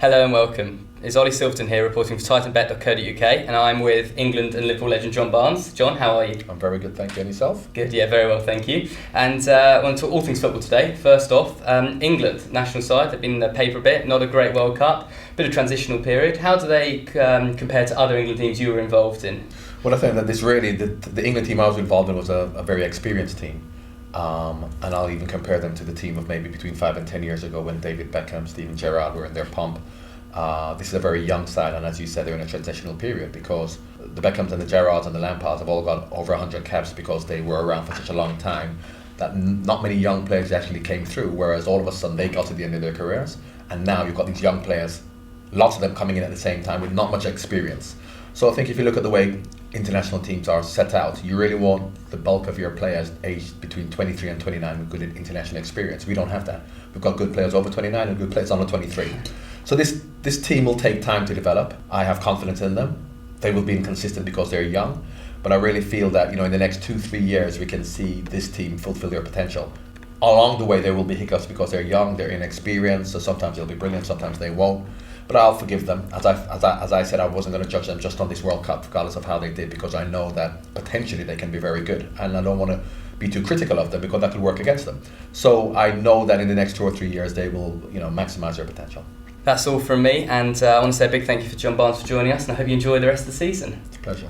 Hello and welcome. It's Ollie Silverton here reporting for TitanBet.co.uk, and I'm with England and Liverpool legend John Barnes. John, how are you? I'm very good, thank you. And yourself? Good, yeah, very well, thank you. And I want to talk all things football today. First off, England national side, they've been in the paper a bit, not a great World Cup, bit of transitional period. How do they compare to other England teams you were involved in? Well, I think that this really, the England team I was involved in was a very experienced team. And I'll even compare them to the team of maybe between 5 and 10 years ago when David Beckham, Steven Gerrard were in their pomp. This is a very young side, and as you said, they're in a transitional period because the Beckhams and the Gerrards and the Lampards have all got over 100 caps because they were around for such a long time that not many young players actually came through, whereas all of a sudden they got to the end of their careers, and now you've got these young players, lots of them coming in at the same time with not much experience. So I think if you look at the way international teams are set out, you really want the bulk of your players aged between 23 and 29 with good international experience. We don't have that. We've got good players over 29 and good players under 23. So this team will take time to develop. I have confidence in them. They will be inconsistent because they're young, but I really feel that in the next 2-3 years we can see this team fulfill their potential. Along the way there will be hiccups because they're young, they're inexperienced, so sometimes they'll be brilliant, sometimes they won't. But I'll forgive them. As I said, I wasn't going to judge them just on this World Cup, regardless of how they did, because I know that potentially they can be very good, and I don't want to be too critical of them because that could work against them. So I know that in the next 2 or 3 years they will, maximise their potential. That's all from me, and I want to say a big thank you for John Barnes for joining us, and I hope you enjoy the rest of the season. It's a pleasure.